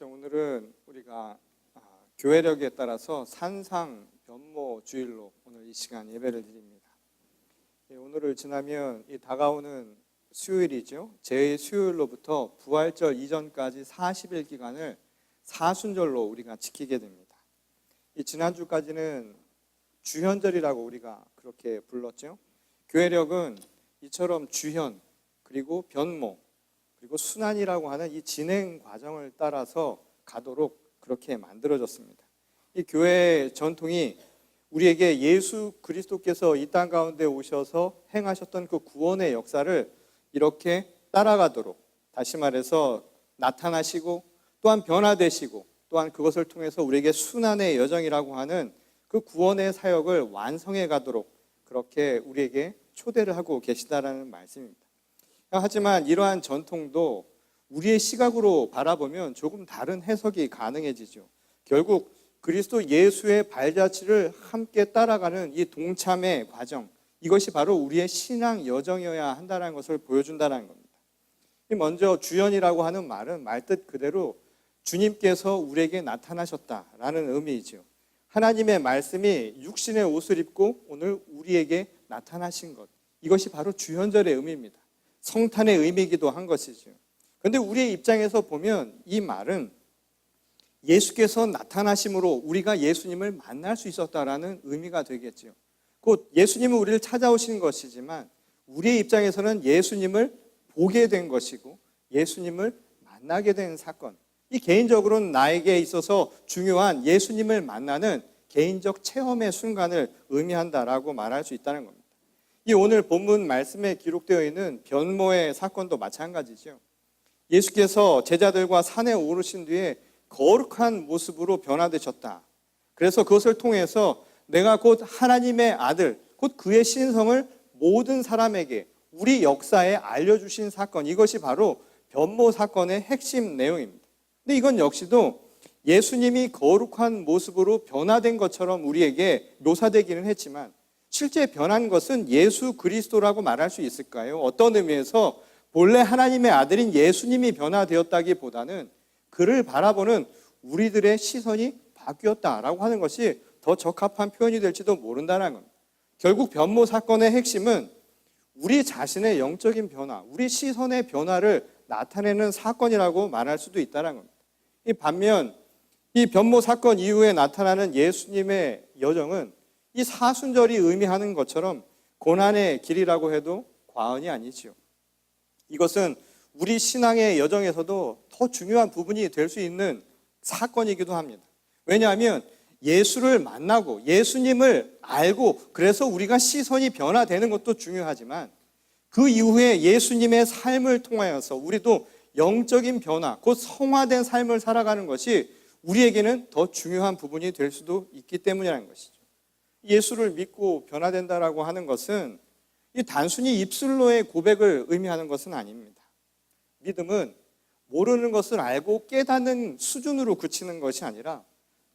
오늘은 우리가 교회력에 따라서 산상 변모 주일로 오늘 이 시간 예배를 드립니다. 오늘을 지나면 이 다가오는 수요일이죠. 제 수요일로부터 부활절 이전까지 40일 기간을 사순절로 우리가 지키게 됩니다. 이 지난주까지는 주현절이라고 우리가 그렇게 불렀죠. 교회력은 이처럼 주현 그리고 변모 그리고 순환이라고 하는 이 진행 과정을 따라서 가도록 그렇게 만들어졌습니다. 이 교회의 전통이 우리에게 예수 그리스도께서 이 땅 가운데 오셔서 행하셨던 그 구원의 역사를 이렇게 따라가도록, 다시 말해서 나타나시고 또한 변화되시고 또한 그것을 통해서 우리에게 순환의 여정이라고 하는 그 구원의 사역을 완성해 가도록 그렇게 우리에게 초대를 하고 계시다라는 말씀입니다. 하지만 이러한 전통도 우리의 시각으로 바라보면 조금 다른 해석이 가능해지죠. 결국 그리스도 예수의 발자취를 함께 따라가는 이 동참의 과정, 이것이 바로 우리의 신앙 여정이어야 한다는 것을 보여준다는 겁니다. 먼저 주연이라고 하는 말은 말뜻 그대로 주님께서 우리에게 나타나셨다라는 의미이죠. 하나님의 말씀이 육신의 옷을 입고 오늘 우리에게 나타나신 것, 이것이 바로 주현절의 의미입니다. 성탄의 의미이기도 한 것이죠. 그런데 우리의 입장에서 보면 이 말은 예수께서 나타나심으로 우리가 예수님을 만날 수 있었다라는 의미가 되겠죠. 곧 예수님은 우리를 찾아오신 것이지만 우리의 입장에서는 예수님을 보게 된 것이고 예수님을 만나게 된 사건, 이 개인적으로는 나에게 있어서 중요한 예수님을 만나는 개인적 체험의 순간을 의미한다라고 말할 수 있다는 겁니다. 이 오늘 본문 말씀에 기록되어 있는 변모의 사건도 마찬가지죠. 예수께서 제자들과 산에 오르신 뒤에 거룩한 모습으로 변화되셨다. 그래서 그것을 통해서 내가 곧 하나님의 아들, 곧 그의 신성을 모든 사람에게 우리 역사에 알려주신 사건, 이것이 바로 변모 사건의 핵심 내용입니다. 근데 이건 역시도 예수님이 거룩한 모습으로 변화된 것처럼 우리에게 묘사되기는 했지만 실제 변한 것은 예수 그리스도라고 말할 수 있을까요? 어떤 의미에서 본래 하나님의 아들인 예수님이 변화되었다기보다는 그를 바라보는 우리들의 시선이 바뀌었다라고 하는 것이 더 적합한 표현이 될지도 모른다는 겁니다. 결국 변모 사건의 핵심은 우리 자신의 영적인 변화, 우리 시선의 변화를 나타내는 사건이라고 말할 수도 있다는 겁니다. 반면 이 변모 사건 이후에 나타나는 예수님의 여정은 이 사순절이 의미하는 것처럼 고난의 길이라고 해도 과언이 아니지요. 이것은 우리 신앙의 여정에서도 더 중요한 부분이 될 수 있는 사건이기도 합니다. 왜냐하면 예수를 만나고 예수님을 알고 그래서 우리가 시선이 변화되는 것도 중요하지만 그 이후에 예수님의 삶을 통하여서 우리도 영적인 변화, 곧 성화된 삶을 살아가는 것이 우리에게는 더 중요한 부분이 될 수도 있기 때문이라는 것이죠. 예수를 믿고 변화된다라고 하는 것은 이 단순히 입술로의 고백을 의미하는 것은 아닙니다. 믿음은 모르는 것을 알고 깨닫는 수준으로 그치는 것이 아니라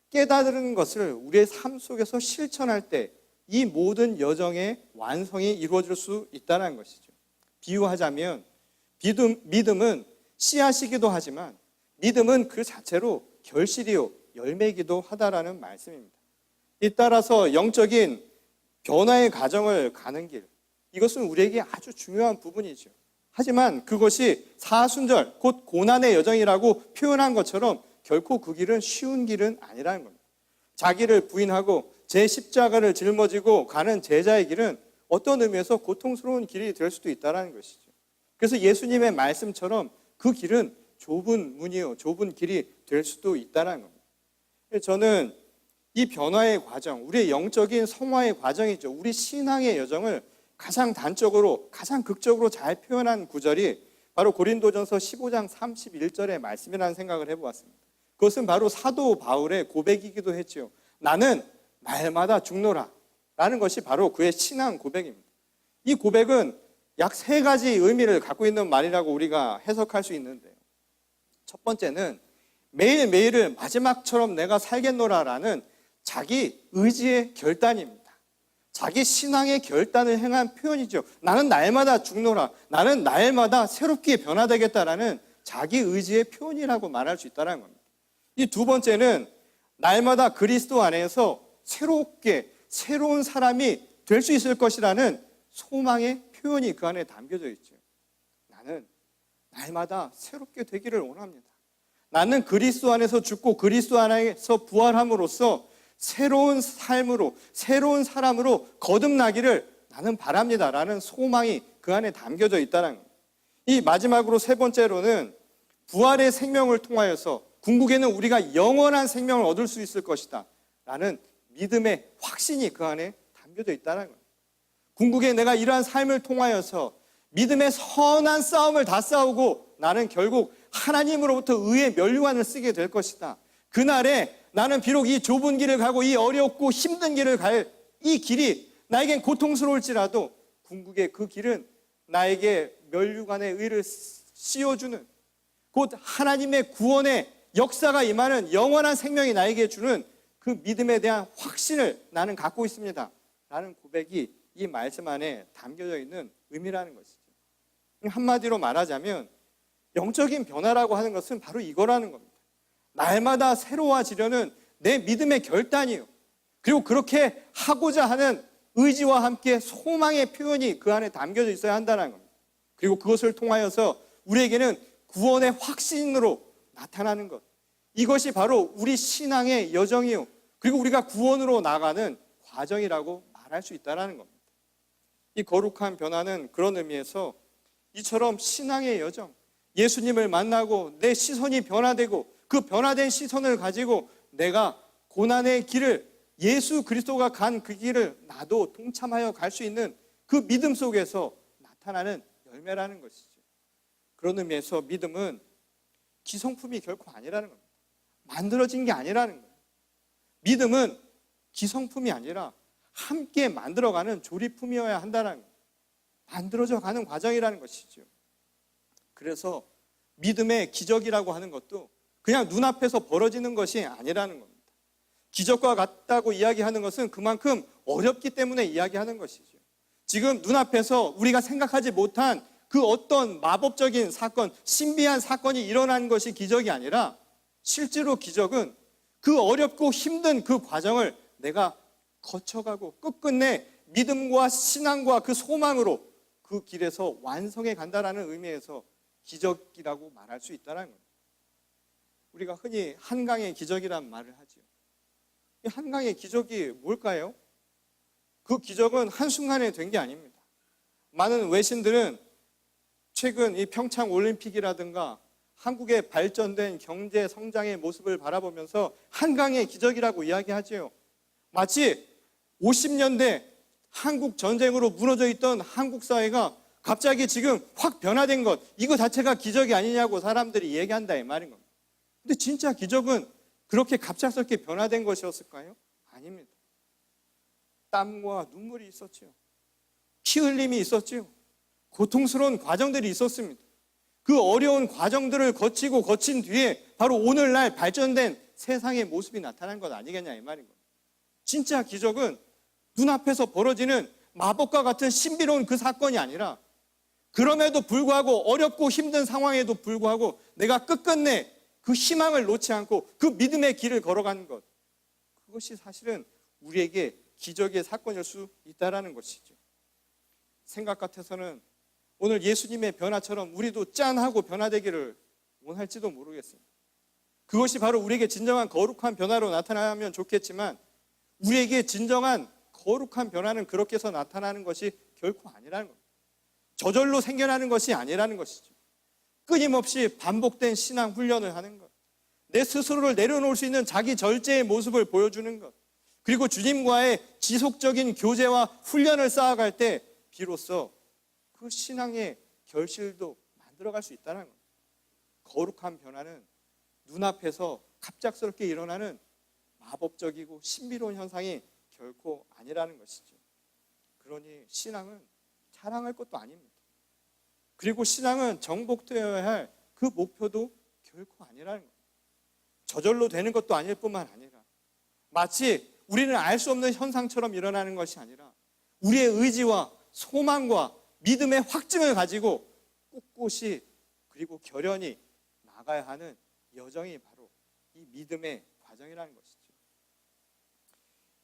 깨달은 것을 우리의 삶 속에서 실천할 때 이 모든 여정의 완성이 이루어질 수 있다는 것이죠. 비유하자면 믿음은 씨앗이기도 하지만 믿음은 그 자체로 결실이요 열매이기도 하다라는 말씀입니다. 따라서 영적인 변화의 과정을 가는 길, 이것은 우리에게 아주 중요한 부분이죠. 하지만 그것이 사순절, 곧 고난의 여정이라고 표현한 것처럼 결코 그 길은 쉬운 길은 아니라는 겁니다. 자기를 부인하고 제 십자가를 짊어지고 가는 제자의 길은 어떤 의미에서 고통스러운 길이 될 수도 있다는 것이죠. 그래서 예수님의 말씀처럼 그 길은 좁은 문이요, 좁은 길이 될 수도 있다는 겁니다. 저는 이 변화의 과정, 우리의 영적인 성화의 과정이죠. 우리 신앙의 여정을 가장 단적으로, 가장 극적으로 잘 표현한 구절이 바로 고린도전서 15장 31절의 말씀이라는 생각을 해보았습니다. 그것은 바로 사도 바울의 고백이기도 했죠. 나는 날마다 죽노라 라는 것이 바로 그의 신앙 고백입니다. 이 고백은 약 3가지 의미를 갖고 있는 말이라고 우리가 해석할 수 있는데요. 첫 번째는 매일매일을 마지막처럼 내가 살겠노라라는 자기 의지의 결단입니다. 자기 신앙의 결단을 행한 표현이죠. 나는 날마다 죽노라, 나는 날마다 새롭게 변화되겠다라는 자기 의지의 표현이라고 말할 수 있다는 겁니다. 이 두 번째는 날마다 그리스도 안에서 새로운 사람이 될 수 있을 것이라는 소망의 표현이 그 안에 담겨져 있죠. 나는 날마다 새롭게 되기를 원합니다. 나는 그리스도 안에서 죽고 그리스도 안에서 부활함으로써 새로운 삶으로, 새로운 사람으로 거듭나기를 나는 바랍니다라는 소망이 그 안에 담겨져 있다는 겁니다. 이 마지막으로 세 번째로는 부활의 생명을 통하여서 궁극에는 우리가 영원한 생명을 얻을 수 있을 것이다 라는 믿음의 확신이 그 안에 담겨져 있다는 거예요. 궁극에 내가 이러한 삶을 통하여서 믿음의 선한 싸움을 다 싸우고 나는 결국 하나님으로부터 의의 면류관을 쓰게 될 것이다. 그날에 나는 비록 이 좁은 길을 가고 이 어렵고 힘든 길을 갈 이 길이 나에겐 고통스러울지라도 궁극의 그 길은 나에게 면류관의 의를 씌워주는, 곧 하나님의 구원의 역사가 임하는 영원한 생명이 나에게 주는 그 믿음에 대한 확신을 나는 갖고 있습니다 라는 고백이 이 말씀 안에 담겨져 있는 의미라는 것이죠. 한마디로 말하자면 영적인 변화라고 하는 것은 바로 이거라는 겁니다. 날마다 새로워지려는 내 믿음의 결단이요, 그리고 그렇게 하고자 하는 의지와 함께 소망의 표현이 그 안에 담겨져 있어야 한다는 겁니다. 그리고 그것을 통하여서 우리에게는 구원의 확신으로 나타나는 것, 이것이 바로 우리 신앙의 여정이요, 그리고 우리가 구원으로 나가는 과정이라고 말할 수 있다는 겁니다. 이 거룩한 변화는 그런 의미에서 이처럼 신앙의 여정, 예수님을 만나고 내 시선이 변화되고 그 변화된 시선을 가지고 내가 고난의 길을, 예수 그리스도가 간 그 길을 나도 동참하여 갈 수 있는 그 믿음 속에서 나타나는 열매라는 것이죠. 그런 의미에서 믿음은 기성품이 결코 아니라는 겁니다. 만들어진 게 아니라는 거예요. 믿음은 기성품이 아니라 함께 만들어가는 조리품이어야 한다는 거예요. 만들어져 가는 과정이라는 것이죠. 그래서 믿음의 기적이라고 하는 것도 그냥 눈앞에서 벌어지는 것이 아니라는 겁니다. 기적과 같다고 이야기하는 것은 그만큼 어렵기 때문에 이야기하는 것이죠. 지금 눈앞에서 우리가 생각하지 못한 그 어떤 마법적인 사건, 신비한 사건이 일어난 것이 기적이 아니라 실제로 기적은 그 어렵고 힘든 그 과정을 내가 거쳐가고 끝끝내 믿음과 신앙과 그 소망으로 그 길에서 완성해 간다라는 의미에서 기적이라고 말할 수 있다는 거예요. 우리가 흔히 한강의 기적이란 말을 하죠. 이 한강의 기적이 뭘까요? 그 기적은 한순간에 된 게 아닙니다. 많은 외신들은 최근 이 평창 올림픽이라든가 한국의 발전된 경제 성장의 모습을 바라보면서 한강의 기적이라고 이야기하지요. 마치 50년대 한국 전쟁으로 무너져 있던 한국 사회가 갑자기 지금 확 변화된 것, 이거 자체가 기적이 아니냐고 사람들이 얘기한다 이 말인 겁니다. 근데 진짜 기적은 그렇게 갑작스럽게 변화된 것이었을까요? 아닙니다. 땀과 눈물이 있었죠. 피 흘림이 있었죠. 고통스러운 과정들이 있었습니다. 그 어려운 과정들을 거친 뒤에 바로 오늘날 발전된 세상의 모습이 나타난 것 아니겠냐 이 말인 겁니다. 진짜 기적은 눈앞에서 벌어지는 마법과 같은 신비로운 그 사건이 아니라 그럼에도 불구하고 어렵고 힘든 상황에도 불구하고 내가 끝끝내 그 희망을 놓지 않고 그 믿음의 길을 걸어가는 것, 그것이 사실은 우리에게 기적의 사건일 수 있다는 것이죠. 생각 같아서는 오늘 예수님의 변화처럼 우리도 짠하고 변화되기를 원할지도 모르겠습니다. 그것이 바로 우리에게 진정한 거룩한 변화로 나타나면 좋겠지만 우리에게 진정한 거룩한 변화는 그렇게 해서 나타나는 것이 결코 아니라는 겁니다. 저절로 생겨나는 것이 아니라는 것이죠. 끊임없이 반복된 신앙 훈련을 하는 것, 내 스스로를 내려놓을 수 있는 자기 절제의 모습을 보여주는 것, 그리고 주님과의 지속적인 교제와 훈련을 쌓아갈 때 비로소 그 신앙의 결실도 만들어갈 수 있다는 것. 거룩한 변화는 눈앞에서 갑작스럽게 일어나는 마법적이고 신비로운 현상이 결코 아니라는 것이죠. 그러니 신앙은 자랑할 것도 아닙니다. 그리고 신앙은 정복되어야 할 그 목표도 결코 아니라는 겁니다. 저절로 되는 것도 아닐 뿐만 아니라 마치 우리는 알 수 없는 현상처럼 일어나는 것이 아니라 우리의 의지와 소망과 믿음의 확증을 가지고 꿋꿋이 그리고 결연히 나가야 하는 여정이 바로 이 믿음의 과정이라는 것이죠.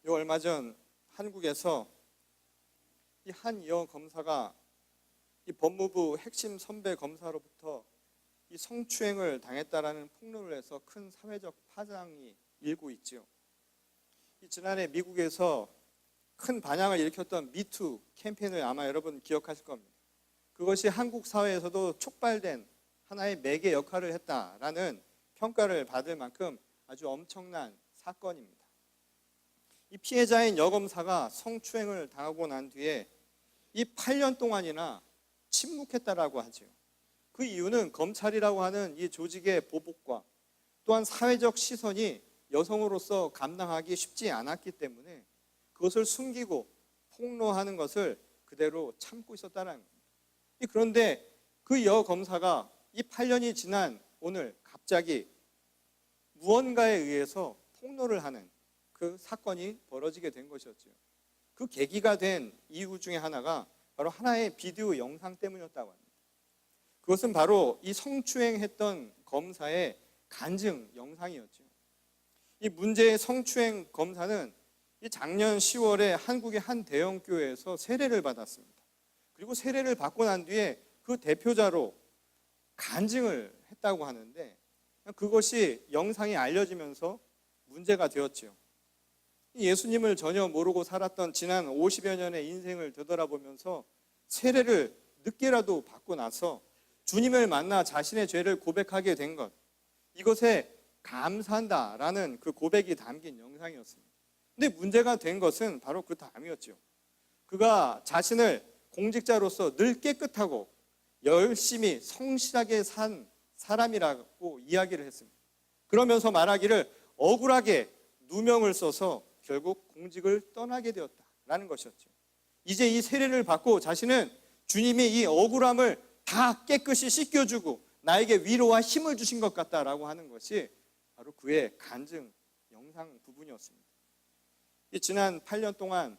요 얼마 전 한국에서 이 한 여검사가 이 법무부 핵심 선배 검사로부터 이 성추행을 당했다라는 폭로를 해서 큰 사회적 파장이 일고 있죠. 이 지난해 미국에서 큰 반향을 일으켰던 미투 캠페인을 아마 여러분 기억하실 겁니다. 그것이 한국 사회에서도 촉발된 하나의 매개 역할을 했다라는 평가를 받을 만큼 아주 엄청난 사건입니다. 이 피해자인 여검사가 성추행을 당하고 난 뒤에 이 8년 동안이나 침묵했다라고 하죠. 그 이유는 검찰이라고 하는 이 조직의 보복과 또한 사회적 시선이 여성으로서 감당하기 쉽지 않았기 때문에 그것을 숨기고 폭로하는 것을 그대로 참고 있었다는 겁니다. 그런데 그 여검사가 이 8년이 지난 오늘 갑자기 무언가에 의해서 폭로를 하는 그 사건이 벌어지게 된 것이었죠. 그 계기가 된 이유 중에 하나가 바로 하나의 비디오 영상 때문이었다고 합니다. 그것은 바로 이 성추행했던 검사의 간증 영상이었죠. 이 문제의 성추행 검사는 이 작년 10월에 한국의 한 대형 교회에서 세례를 받았습니다. 그리고 세례를 받고 난 뒤에 그 대표자로 간증을 했다고 하는데 그것이 영상이 알려지면서 문제가 되었죠. 예수님을 전혀 모르고 살았던 지난 50여 년의 인생을 되돌아보면서 세례를 늦게라도 받고 나서 주님을 만나 자신의 죄를 고백하게 된 것, 이것에 감사한다라는 그 고백이 담긴 영상이었습니다. 근데 문제가 된 것은 바로 그 다음이었죠. 그가 자신을 공직자로서 늘 깨끗하고 열심히 성실하게 산 사람이라고 이야기를 했습니다. 그러면서 말하기를 억울하게 누명을 써서 결국 공직을 떠나게 되었다라는 것이었죠. 이제 이 세례를 받고 자신은 주님이 이 억울함을 다 깨끗이 씻겨주고 나에게 위로와 힘을 주신 것 같다라고 하는 것이 바로 그의 간증 영상 부분이었습니다. 지난 8년 동안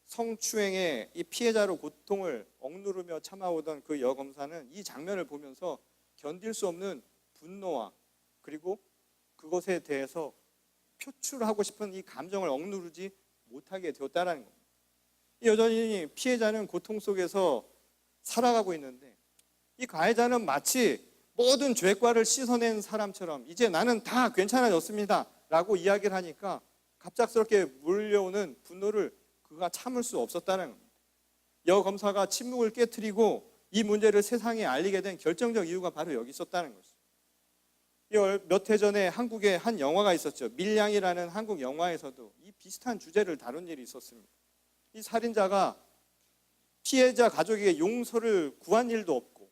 성추행의 이 피해자로 고통을 억누르며 참아오던 그 여검사는 이 장면을 보면서 견딜 수 없는 분노와 그리고 그것에 대해서 표출하고 싶은 이 감정을 억누르지 못하게 되었다는 겁니다. 여전히 피해자는 고통 속에서 살아가고 있는데 이 가해자는 마치 모든 죄과를 씻어낸 사람처럼 이제 나는 다 괜찮아졌습니다 라고 이야기를 하니까 갑작스럽게 몰려오는 분노를 그가 참을 수 없었다는 겁니다. 여검사가 침묵을 깨트리고 이 문제를 세상에 알리게 된 결정적 이유가 바로 여기 있었다는 것이죠. 몇 해 전에 한국에 한 영화가 있었죠. 밀양이라는 한국 영화에서도 이 비슷한 주제를 다룬 일이 있었습니다. 이 살인자가 피해자 가족에게 용서를 구한 일도 없고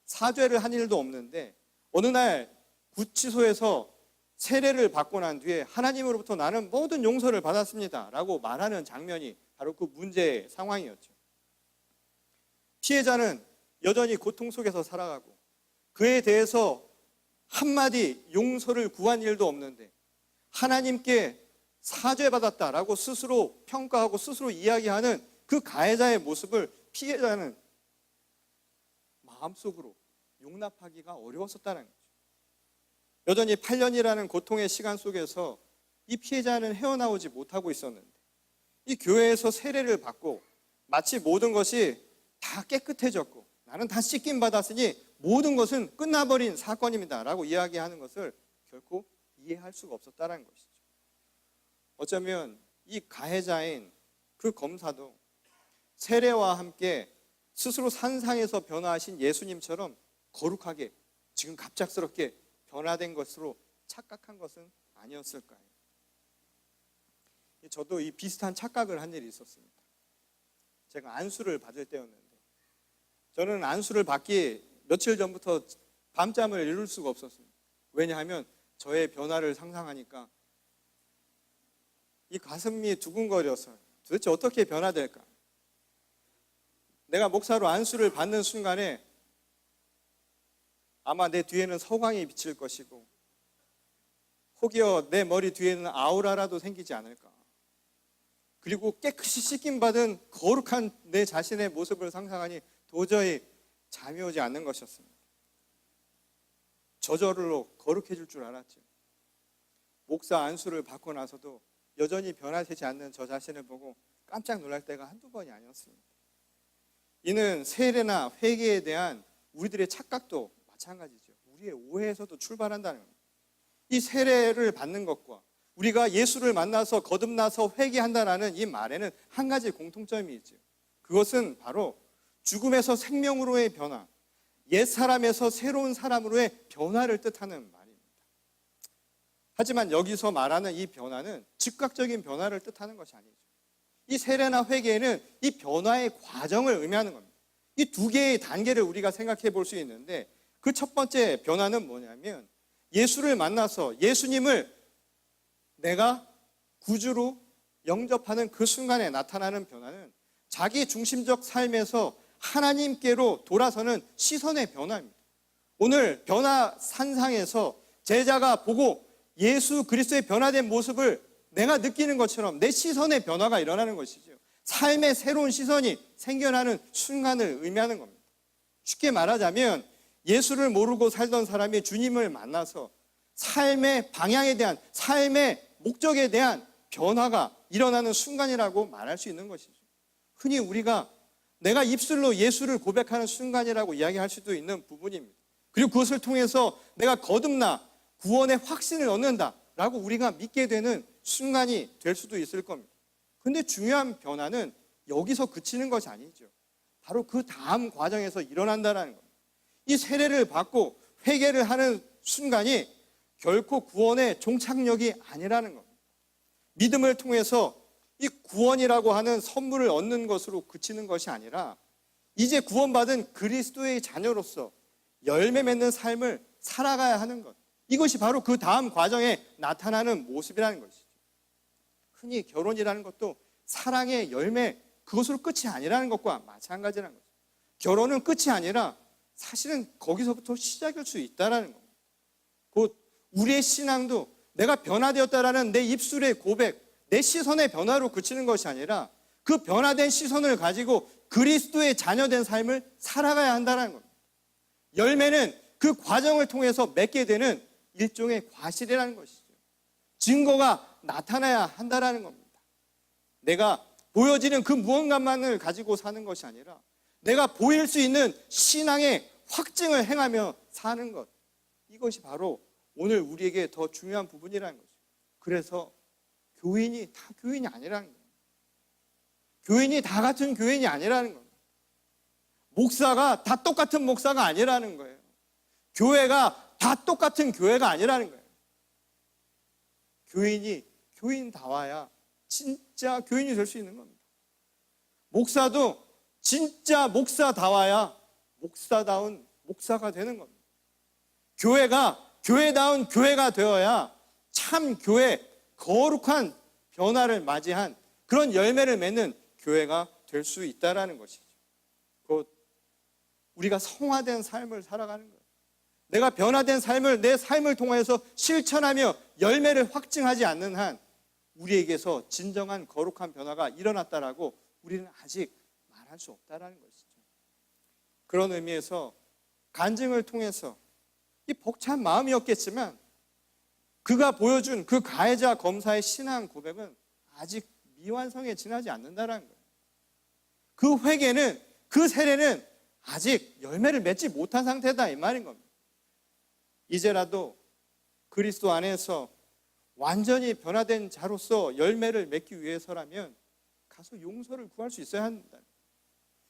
사죄를 한 일도 없는데 어느 날 구치소에서 세례를 받고 난 뒤에 하나님으로부터 나는 모든 용서를 받았습니다 라고 말하는 장면이 바로 그 문제의 상황이었죠. 피해자는 여전히 고통 속에서 살아가고 그에 대해서 한마디 용서를 구한 일도 없는데 하나님께 사죄받았다라고 스스로 평가하고 스스로 이야기하는 그 가해자의 모습을 피해자는 마음속으로 용납하기가 어려웠었다는 거죠. 여전히 8년이라는 고통의 시간 속에서 이 피해자는 헤어나오지 못하고 있었는데 이 교회에서 세례를 받고 마치 모든 것이 다 깨끗해졌고 나는 다 씻김 받았으니 모든 것은 끝나버린 사건입니다 라고 이야기하는 것을 결코 이해할 수가 없었다는 것이죠. 어쩌면 이 가해자인 그 검사도 세례와 함께 스스로 산상에서 변화하신 예수님처럼 거룩하게 지금 갑작스럽게 변화된 것으로 착각한 것은 아니었을까요? 저도 이 비슷한 착각을 한 일이 있었습니다. 제가 안수를 받을 때였는데 저는 안수를 받기 며칠 전부터 밤잠을 이룰 수가 없었습니다. 왜냐하면 저의 변화를 상상하니까 이 가슴이 두근거려서 도대체 어떻게 변화될까? 내가 목사로 안수를 받는 순간에 아마 내 뒤에는 서광이 비칠 것이고 혹여 내 머리 뒤에는 아우라라도 생기지 않을까? 그리고 깨끗이 씻김받은 거룩한 내 자신의 모습을 상상하니 도저히 잠이 오지 않는 것이었습니다. 저절로 거룩해질 줄 알았죠. 목사 안수를 받고 나서도 여전히 변화되지 않는 저 자신을 보고 깜짝 놀랄 때가 한두 번이 아니었습니다. 이는 세례나 회개에 대한 우리들의 착각도 마찬가지죠. 우리의 오해에서도 출발한다는 겁니다. 이 세례를 받는 것과 우리가 예수를 만나서 거듭나서 회개한다라는 이 말에는 한 가지 공통점이 있죠. 그것은 바로 죽음에서 생명으로의 변화, 옛사람에서 새로운 사람으로의 변화를 뜻하는 말입니다. 하지만 여기서 말하는 이 변화는 즉각적인 변화를 뜻하는 것이 아니죠. 이 세례나 회개는 이 변화의 과정을 의미하는 겁니다. 이 두 개의 단계를 우리가 생각해 볼 수 있는데, 그 첫 번째 변화는 뭐냐면 예수를 만나서 예수님을 내가 구주로 영접하는 그 순간에 나타나는 변화는 자기 중심적 삶에서 하나님께로 돌아서는 시선의 변화입니다. 오늘 변화 산상에서 제자가 보고 예수 그리스도의 변화된 모습을 내가 느끼는 것처럼 내 시선의 변화가 일어나는 것이죠. 삶의 새로운 시선이 생겨나는 순간을 의미하는 겁니다. 쉽게 말하자면 예수를 모르고 살던 사람이 주님을 만나서 삶의 방향에 대한, 삶의 목적에 대한 변화가 일어나는 순간이라고 말할 수 있는 것이죠. 흔히 우리가 내가 입술로 예수를 고백하는 순간이라고 이야기할 수도 있는 부분입니다. 그리고 그것을 통해서 내가 거듭나 구원의 확신을 얻는다라고 우리가 믿게 되는 순간이 될 수도 있을 겁니다. 그런데 중요한 변화는 여기서 그치는 것이 아니죠. 바로 그 다음 과정에서 일어난다는 겁니다. 이 세례를 받고 회개를 하는 순간이 결코 구원의 종착역이 아니라는 겁니다. 믿음을 통해서 이 구원이라고 하는 선물을 얻는 것으로 그치는 것이 아니라 이제 구원받은 그리스도의 자녀로서 열매 맺는 삶을 살아가야 하는 것, 이것이 바로 그 다음 과정에 나타나는 모습이라는 것이죠. 흔히 결혼이라는 것도 사랑의 열매, 그것으로 끝이 아니라는 것과 마찬가지라는 거죠. 결혼은 끝이 아니라 사실은 거기서부터 시작일 수 있다는 겁니다. 곧 우리의 신앙도 내가 변화되었다라는 내 입술의 고백, 내 시선의 변화로 그치는 것이 아니라 그 변화된 시선을 가지고 그리스도의 자녀된 삶을 살아가야 한다는 겁니다. 열매는 그 과정을 통해서 맺게 되는 일종의 과실이라는 것이죠. 증거가 나타나야 한다는 겁니다. 내가 보여지는 그 무언가만을 가지고 사는 것이 아니라 내가 보일 수 있는 신앙의 확증을 행하며 사는 것, 이것이 바로 오늘 우리에게 더 중요한 부분이라는 거죠. 그래서 교인이 다 교인이 아니라는 거예요. 교인이 다 같은 교인이 아니라는 겁니다. 목사가 다 똑같은 목사가 아니라는 거예요. 교회가 다 똑같은 교회가 아니라는 거예요. 교인이 교인다워야 진짜 교인이 될 수 있는 겁니다. 목사도 진짜 목사다워야 목사다운 목사가 되는 겁니다. 교회가 교회다운 교회가 되어야 참 교회, 거룩한 변화를 맞이한 그런 열매를 맺는 교회가 될 수 있다는 것이죠. 곧 우리가 성화된 삶을 살아가는 거예요. 내가 변화된 삶을 내 삶을 통해서 실천하며 열매를 확증하지 않는 한 우리에게서 진정한 거룩한 변화가 일어났다라고 우리는 아직 말할 수 없다라는 것이죠. 그런 의미에서 간증을 통해서 이 벅찬 마음이었겠지만 그가 보여준 그 가해자 검사의 신앙 고백은 아직 미완성에 지나지 않는다는 거예요. 그 회개는, 그 세례는 아직 열매를 맺지 못한 상태다, 이 말인 겁니다. 이제라도 그리스도 안에서 완전히 변화된 자로서 열매를 맺기 위해서라면 가서 용서를 구할 수 있어야 한다.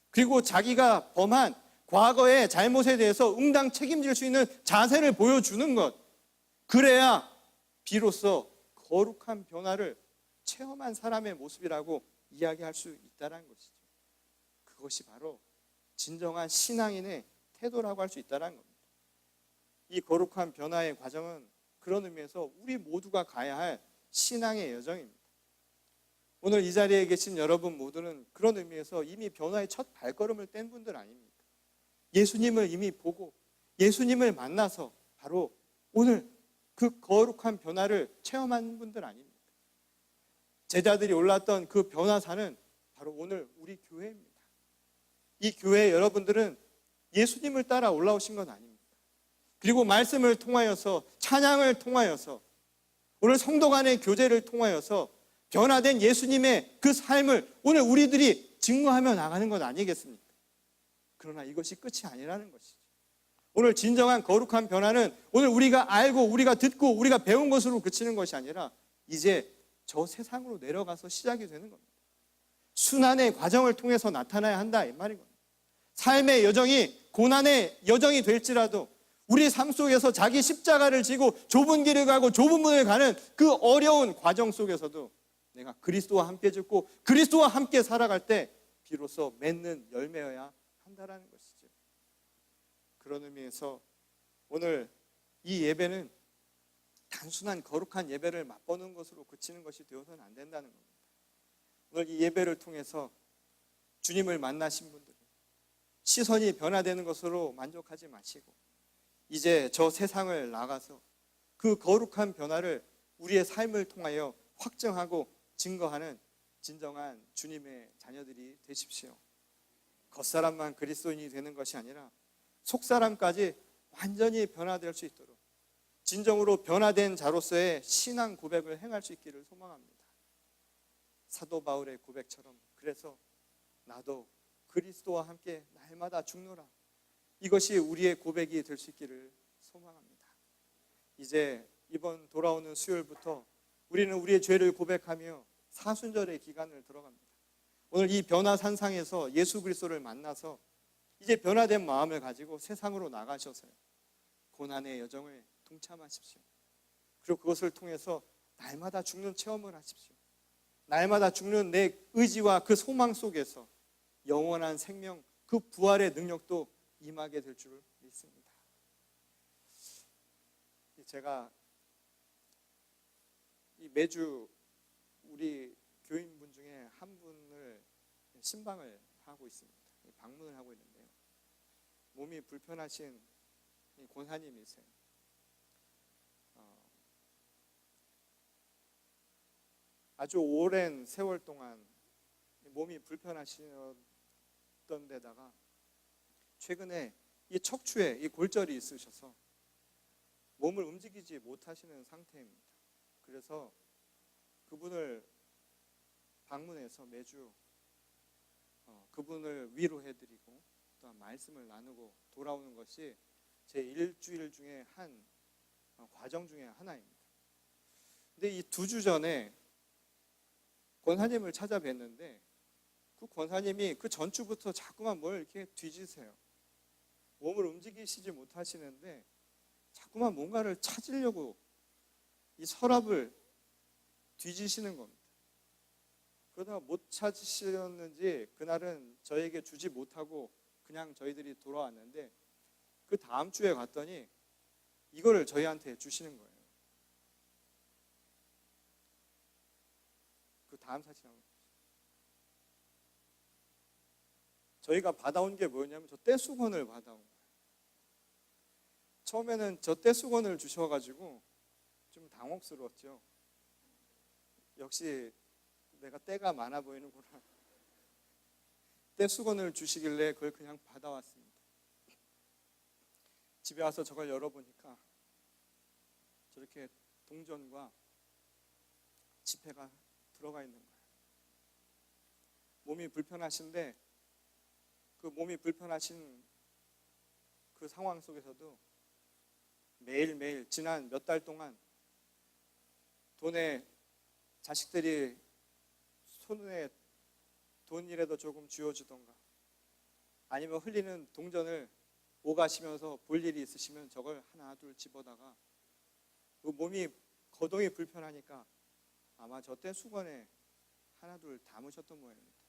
그리고 자기가 범한 과거의 잘못에 대해서 응당 책임질 수 있는 자세를 보여주는 것, 그래야 비로소 거룩한 변화를 체험한 사람의 모습이라고 이야기할 수 있다는 것이죠. 그것이 바로 진정한 신앙인의 태도라고 할 수 있다는 겁니다. 이 거룩한 변화의 과정은 그런 의미에서 우리 모두가 가야 할 신앙의 여정입니다. 오늘 이 자리에 계신 여러분 모두는 그런 의미에서 이미 변화의 첫 발걸음을 뗀 분들 아닙니까? 예수님을 이미 보고 예수님을 만나서 바로 오늘 그 거룩한 변화를 체험한 분들 아닙니까? 제자들이 올랐던 그 변화산은 바로 오늘 우리 교회입니다. 이 교회 여러분들은 예수님을 따라 올라오신 건 아닙니다. 그리고 말씀을 통하여서, 찬양을 통하여서 오늘 성도 간의 교제를 통하여서 변화된 예수님의 그 삶을 오늘 우리들이 증거하며 나가는 것 아니겠습니까? 그러나 이것이 끝이 아니라는 것이죠. 오늘 진정한 거룩한 변화는 오늘 우리가 알고 우리가 듣고 우리가 배운 것으로 그치는 것이 아니라 이제 저 세상으로 내려가서 시작이 되는 겁니다. 순환의 과정을 통해서 나타나야 한다 이 말인 겁니다. 삶의 여정이 고난의 여정이 될지라도 우리 삶 속에서 자기 십자가를 지고 좁은 길을 가고 좁은 문을 가는 그 어려운 과정 속에서도 내가 그리스도와 함께 죽고 그리스도와 함께 살아갈 때 비로소 맺는 열매여야 한다라는 것이죠. 그런 의미에서 오늘 이 예배는 단순한 거룩한 예배를 맛보는 것으로 그치는 것이 되어서는 안 된다는 겁니다. 오늘 이 예배를 통해서 주님을 만나신 분들은 시선이 변화되는 것으로 만족하지 마시고 이제 저 세상을 나가서 그 거룩한 변화를 우리의 삶을 통하여 확정하고 증거하는 진정한 주님의 자녀들이 되십시오. 겉사람만 그리스도인이 되는 것이 아니라 속사람까지 완전히 변화될 수 있도록 진정으로 변화된 자로서의 신앙 고백을 행할 수 있기를 소망합니다. 사도 바울의 고백처럼 그래서 나도 그리스도와 함께 날마다 죽노라. 이것이 우리의 고백이 될 수 있기를 소망합니다. 이제 이번 돌아오는 수요일부터 우리는 우리의 죄를 고백하며 사순절의 기간을 들어갑니다. 오늘 이 변화산상에서 예수 그리스도를 만나서 이제 변화된 마음을 가지고 세상으로 나가셔서요. 고난의 여정을 동참하십시오. 그리고 그것을 통해서 날마다 죽는 체험을 하십시오. 날마다 죽는 내 의지와 그 소망 속에서 영원한 생명, 그 부활의 능력도 임하게 될 줄 믿습니다. 제가 매주 우리 교인분 중에 한 분을 신방을 하고 있습니다. 방문을 하고 있는데요. 몸이 불편하신 권사님이세요. 아주 오랜 세월 동안 몸이 불편하셨던 데다가 최근에 이 척추에 이 골절이 있으셔서 몸을 움직이지 못하시는 상태입니다. 그래서 그분을 방문해서 매주 그분을 위로해드리고 또 말씀을 나누고 돌아오는 것이 제 일주일 중에 한 과정 중에 하나입니다. 근데 이 2주 전에 권사님을 찾아뵀는데 그 권사님이 그 전주부터 자꾸만 뭘 이렇게 뒤지세요. 몸을 움직이시지 못하시는데 자꾸만 뭔가를 찾으려고 이 서랍을 뒤지시는 겁니다. 그러다가 못 찾으셨는지 그날은 저에게 주지 못하고 그냥 저희들이 돌아왔는데 그 다음 주에 갔더니 이거를 저희한테 주시는 거예요. 그 다음 사진하고 저희가 받아온 게 뭐였냐면 저 떼수건을 받아온 거예요. 처음에는 저 떼수건을 주셔가지고 좀 당혹스러웠죠. 역시 내가 때가 많아 보이는구나. 떼수건을 주시길래 그걸 그냥 받아왔습니다. 집에 와서 저걸 열어보니까 저렇게 동전과 지폐가 들어가 있는 거예요. 몸이 불편하신데 그 몸이 불편하신 그 상황 속에서도 매일매일 지난 몇 달 동안 돈에 자식들이 손에 돈이라도 조금 쥐어주던가 아니면 흘리는 동전을 오가시면서 볼 일이 있으시면 저걸 하나 둘 집어다가 그 몸이 거동이 불편하니까 아마 저 떼수건에 하나 둘 담으셨던 모양입니다.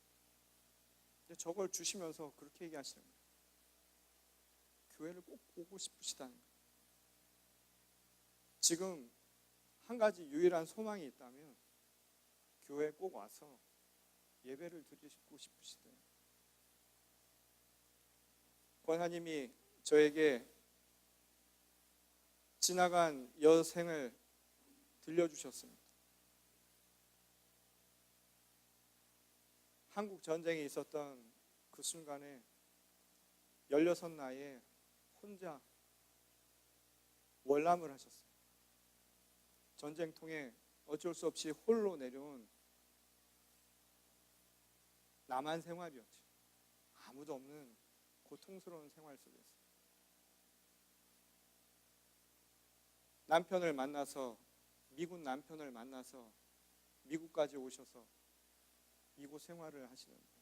근데 저걸 주시면서 그렇게 얘기하시는 거예요. 교회를 꼭 보고 싶으시다는 거예요. 지금 한 가지 유일한 소망이 있다면 교회에 꼭 와서 예배를 드리고 싶으시대요. 권사님이 저에게 지나간 여생을 들려주셨습니다. 한국 전쟁이 있었던 그 순간에 16 나이에 혼자 월남을 하셨어요. 전쟁통에 어쩔 수 없이 홀로 내려온 남한 생활이었죠. 아무도 없는 고통스러운 생활 속에서 남편을 만나서, 미국 남편을 만나서 미국까지 오셔서 이곳 생활을 하시는데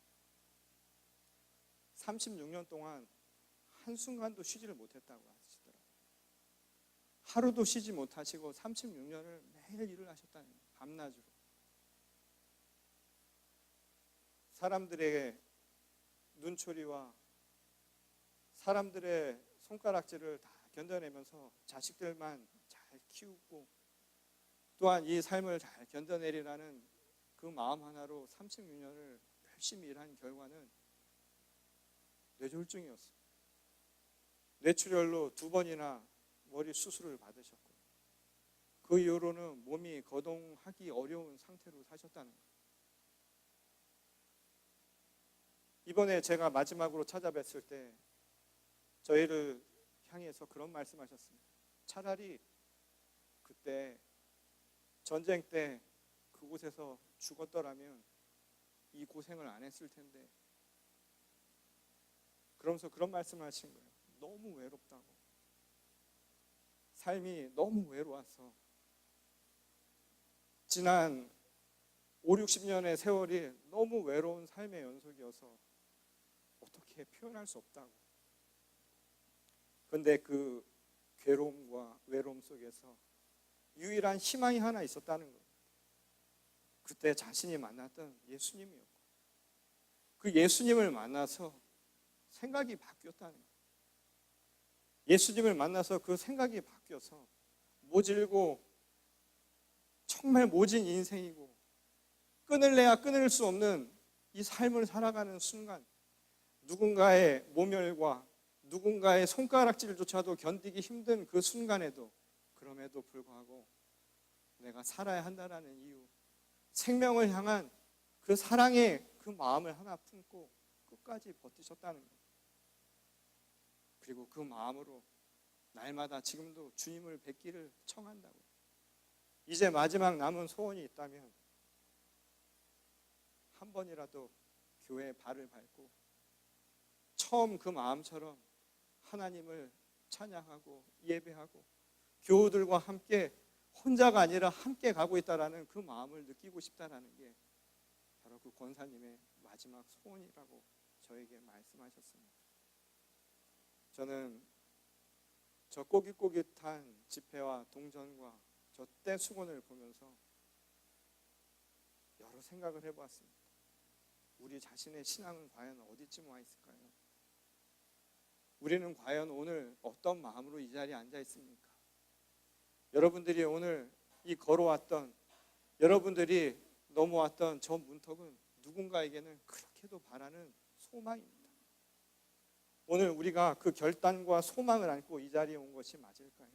36년 동안 한순간도 쉬지를 못했다고 하시더라고요. 하루도 쉬지 못하시고 36년을 매일 일을 하셨다는 거예요. 밤낮으로. 사람들의 눈초리와 사람들의 손가락질을 다 견뎌내면서 자식들만 잘 키우고 또한 이 삶을 잘 견뎌내리라는 그 마음 하나로 36년을 열심히 일한 결과는 뇌졸중이었어요. 뇌출혈로 2번이나 머리 수술을 받으셨고 그 이후로는 몸이 거동하기 어려운 상태로 사셨다는 거예요. 이번에 제가 마지막으로 찾아뵀을 때 저희를 향해서 그런 말씀하셨습니다. 차라리 그때 전쟁 때 그곳에서 죽었더라면 이 고생을 안 했을 텐데, 그러면서 그런 말씀을 하신 거예요. 너무 외롭다고. 삶이 너무 외로워서 지난 5, 60년의 세월이 너무 외로운 삶의 연속이어서 어떻게 표현할 수 없다고. 그런데 그 괴로움과 외로움 속에서 유일한 희망이 하나 있었다는 거예요. 그때 자신이 만났던 예수님이었고 그 예수님을 만나서 생각이 바뀌었다는 거예요. 예수님을 만나서 그 생각이 바뀌어서 모질고 정말 모진 인생이고 끊을래야 끊을 수 없는 이 삶을 살아가는 순간, 누군가의 모멸과 누군가의 손가락질조차도 견디기 힘든 그 순간에도 그럼에도 불구하고 내가 살아야 한다라는 이유, 생명을 향한 그 사랑의 그 마음을 하나 품고 끝까지 버티셨다는 거예요. 그리고 그 마음으로 날마다 지금도 주님을 뵙기를 청한다고. 이제 마지막 남은 소원이 있다면 한 번이라도 교회에 발을 밟고 처음 그 마음처럼 하나님을 찬양하고 예배하고 교우들과 함께 혼자가 아니라 함께 가고 있다라는 그 마음을 느끼고 싶다라는 게 바로 그 권사님의 마지막 소원이라고 저에게 말씀하셨습니다. 저는 저 꼬깃꼬깃한 집회와 동전과 저 떼수건을 보면서 여러 생각을 해보았습니다. 우리 자신의 신앙은 과연 어디쯤 와 있을까요? 우리는 과연 오늘 어떤 마음으로 이 자리에 앉아 있습니까? 여러분들이 오늘 이 걸어왔던, 여러분들이 넘어왔던 저 문턱은 누군가에게는 그렇게도 바라는 소망입니다. 오늘 우리가 그 결단과 소망을 안고 이 자리에 온 것이 맞을까요?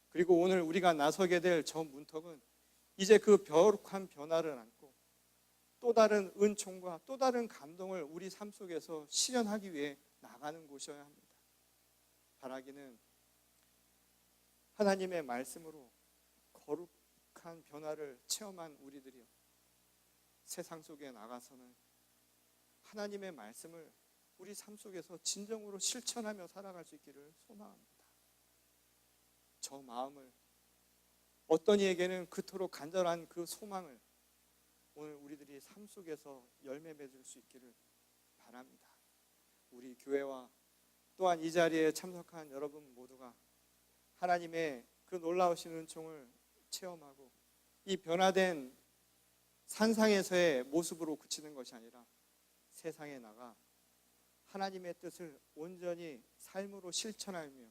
그리고 오늘 우리가 나서게 될 저 문턱은 이제 그 벼룩한 변화를 안고 또 다른 은총과 또 다른 감동을 우리 삶 속에서 실현하기 위해 나가는 곳이어야 합니다. 바라기는 하나님의 말씀으로 거룩한 변화를 체험한 우리들이요, 세상 속에 나가서는 하나님의 말씀을 우리 삶 속에서 진정으로 실천하며 살아갈 수 있기를 소망합니다. 저 마음을, 어떤 이에게는 그토록 간절한 그 소망을 오늘 우리들이 삶 속에서 열매 맺을 수 있기를 바랍니다. 우리 교회와 또한 이 자리에 참석한 여러분 모두가 하나님의 그 놀라우신 은총을 체험하고 이 변화된 산상에서의 모습으로 그치는 것이 아니라 세상에 나가 하나님의 뜻을 온전히 삶으로 실천하며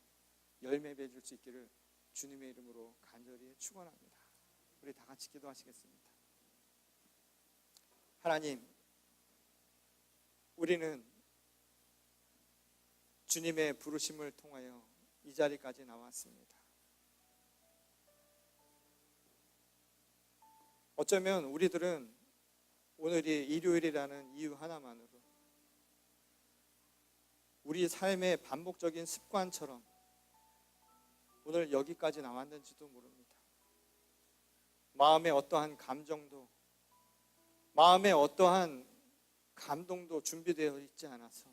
열매 맺을 수 있기를 주님의 이름으로 간절히 축원합니다. 우리 다 같이 기도하시겠습니다. 하나님, 우리는 주님의 부르심을 통하여 이 자리까지 나왔습니다. 어쩌면 우리들은 오늘이 일요일이라는 이유 하나만으로 우리 삶의 반복적인 습관처럼 오늘 여기까지 나왔는지도 모릅니다. 마음의 어떠한 감정도, 마음의 어떠한 감동도 준비되어 있지 않아서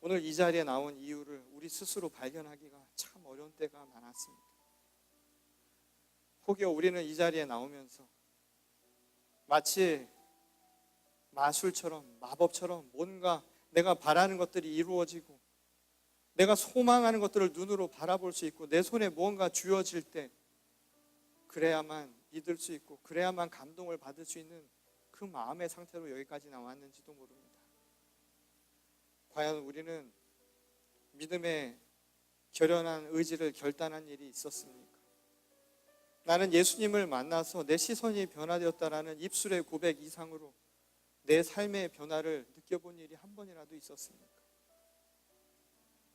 오늘 이 자리에 나온 이유를 우리 스스로 발견하기가 참 어려운 때가 많았습니다. 혹여 우리는 이 자리에 나오면서 마치 마술처럼, 마법처럼 뭔가 내가 바라는 것들이 이루어지고 내가 소망하는 것들을 눈으로 바라볼 수 있고 내 손에 무언가 쥐어질 때 그래야만 믿을 수 있고 그래야만 감동을 받을 수 있는 그 마음의 상태로 여기까지 나왔는지도 모릅니다. 과연 우리는 믿음의 결연한 의지를 결단한 일이 있었습니까? 나는 예수님을 만나서 내 시선이 변화되었다라는 입술의 고백 이상으로 내 삶의 변화를 느껴본 일이 한 번이라도 있었습니까?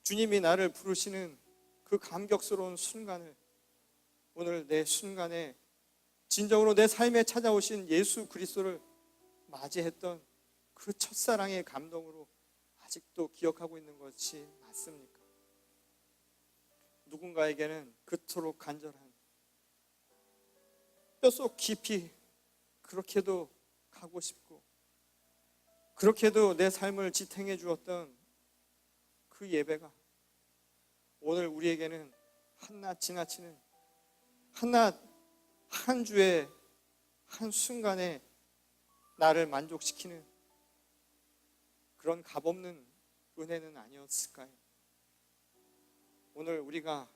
주님이 나를 부르시는 그 감격스러운 순간을 오늘 내 순간에 진정으로 내 삶에 찾아오신 예수 그리스도를 맞이했던 그 첫사랑의 감동으로 아직도 기억하고 있는 것이 맞습니까? 누군가에게는 그토록 간절한 뼛속 깊이 그렇게도 가고 싶고 그렇게도 내 삶을 지탱해 주었던 그 예배가 오늘 우리에게는 한낱 지나치는 한낱 한 주의 한 순간에 나를 만족시키는 그런 값없는 은혜는 아니었을까요? 오늘 우리가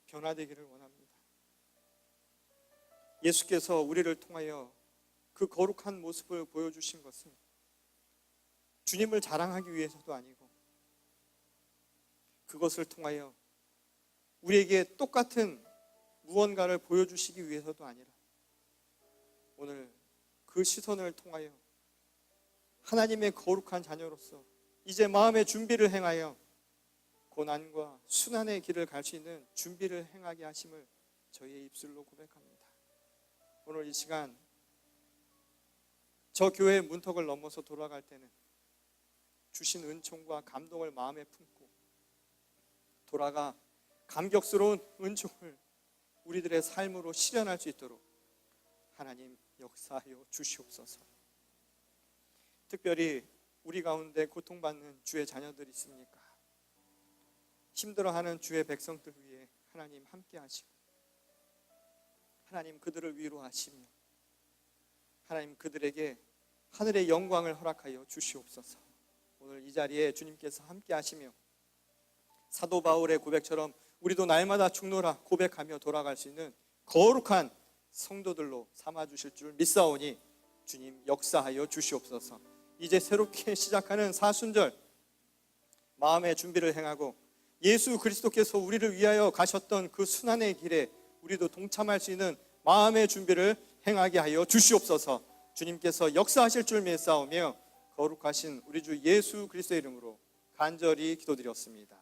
변화되기를 원합니다. 예수께서 우리를 통하여 그 거룩한 모습을 보여주신 것은 주님을 자랑하기 위해서도 아니고 그것을 통하여 우리에게 똑같은 무언가를 보여주시기 위해서도 아니라 오늘 그 시선을 통하여 하나님의 거룩한 자녀로서 이제 마음의 준비를 행하여 고난과 순환의 길을 갈 수 있는 준비를 행하게 하심을 저희의 입술로 고백합니다. 오늘 이 시간 저 교회의 문턱을 넘어서 돌아갈 때는 주신 은총과 감동을 마음에 품고 돌아가 감격스러운 은총을 우리들의 삶으로 실현할 수 있도록 하나님 역사하여 주시옵소서. 특별히 우리 가운데 고통받는 주의 자녀들 있습니까? 힘들어하는 주의 백성들 위해 하나님 함께 하시고 하나님 그들을 위로하시며 하나님 그들에게 하늘의 영광을 허락하여 주시옵소서. 오늘 이 자리에 주님께서 함께 하시며 사도 바울의 고백처럼 우리도 날마다 죽노라 고백하며 돌아갈 수 있는 거룩한 성도들로 삼아주실 줄 믿사오니 주님 역사하여 주시옵소서. 이제 새롭게 시작하는 사순절 마음의 준비를 행하고 예수 그리스도께서 우리를 위하여 가셨던 그 순환의 길에 우리도 동참할 수 있는 마음의 준비를 행하게 하여 주시옵소서. 주님께서 역사하실 줄 믿사오며 거룩하신 우리 주 예수 그리스도의 이름으로 간절히 기도드렸습니다.